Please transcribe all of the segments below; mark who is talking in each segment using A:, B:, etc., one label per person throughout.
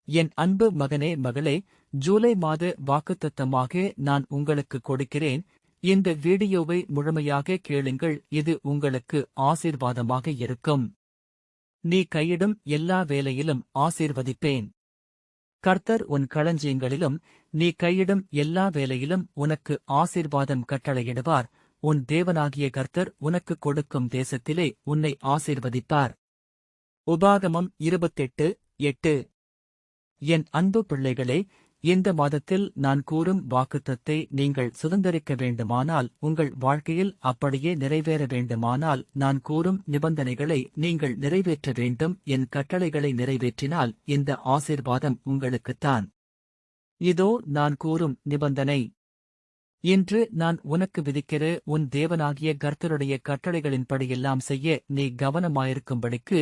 A: என் அன்பு மகனே மகளே, ஜூலை மாத வாக்குத்தத்தமாக நான் உங்களுக்கு கொடுக்கிறேன். இந்த வீடியோவை முழுமையாக கேளுங்கள், இது உங்களுக்கு ஆசீர்வாதமாக இருக்கும். நீ கையிடும் எல்லா வேலையிலும் ஆசீர்வதிப்பேன். கர்த்தர் உன் களஞ்சியங்களிலும் நீ கையிடும் எல்லா வேலையிலும் உனக்கு ஆசீர்வாதம் கட்டளையிடுவார். உன் தேவனாகிய கர்த்தர் உனக்கு கொடுக்கும் தேசத்திலே உன்னை ஆசீர்வதிப்பார். உபாகமம் 28:8. என் அன்பு பிள்ளைகளே, இந்த மாதத்தில் நான் கூறும் வாக்குத்தத்தை நீங்கள் சுதந்தரிக்க வேண்டுமானால், உங்கள் வாழ்க்கையில் அப்படியே நிறைவேற வேண்டுமானால், நான் கூறும் நிபந்தனைகளை நீங்கள் நிறைவேற்ற வேண்டும். என் கட்டளைகளை நிறைவேற்றினால் இந்த ஆசீர்வாதம் உங்களுக்குத்தான். இதோ நான் கூறும் நிபந்தனை. இன்று நான் உனக்கு விதிக்கிற உன் தேவனாகிய கர்த்தருடைய கட்டளைகளின்படியெல்லாம் செய்ய நீ கவனமாயிருக்கும்படிக்கு,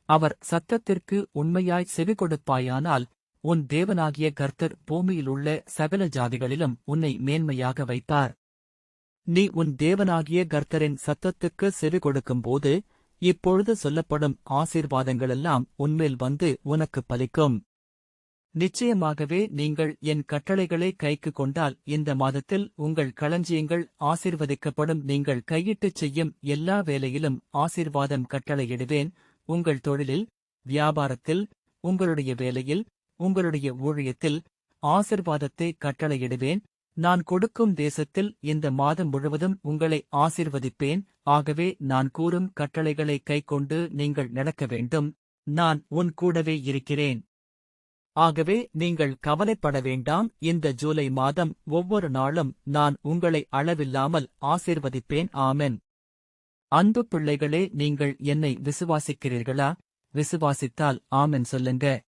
A: அவர் சத்தத்திற்கு உண்மையாய் செவிகொடுப்பாயானால், உன் தேவனாகிய கர்த்தர் பூமியிலுள்ள சகல ஜாதிகளிலும் உன்னை மேன்மையாக வைப்பார். நீ உன் தேவனாகிய கர்த்தரின் சத்தத்துக்கு செவி கொடுக்கும்போது, இப்பொழுது சொல்லப்படும் ஆசீர்வாதங்களெல்லாம் உன்மேல் வந்து உனக்கு பலிக்கும். நிச்சயமாகவே நீங்கள் என் கட்டளைகளை கைக்கு கொண்டால் இந்த மாதத்தில் உங்கள் களஞ்சியங்கள் ஆசீர்வதிக்கப்படும். நீங்கள் கையிட்டுச் செய்யும் எல்லா வேலையிலும் ஆசீர்வாதம் கட்டளையிடுவேன். உங்கள் தொழிலில், வியாபாரத்தில், உங்களுடைய வேலையில், உங்களுடைய ஊழியத்தில் ஆசீர்வாதத்தை கட்டளையிடுவேன். நான் கொடுக்கும் தேசத்தில் இந்த மாதம் முழுவதும் உங்களை ஆசீர்வதிப்பேன். ஆகவே நான் கூறும் கட்டளைகளை கைக்கொண்டு நீங்கள் நடக்க வேண்டும். நான் உன் கூடவே இருக்கிறேன். ஆகவே நீங்கள் கவலைப்பட வேண்டாம். இந்த ஜூலை மாதம் ஒவ்வொரு நாளும் நான் உங்களை அளவில்லாமல் ஆசீர்வதிப்பேன். ஆமென். அன்பு பிள்ளைகளே, நீங்கள் என்னை விசுவாசிக்கிறீர்களா? விசுவாசித்தால் ஆமென் சொல்லுங்க.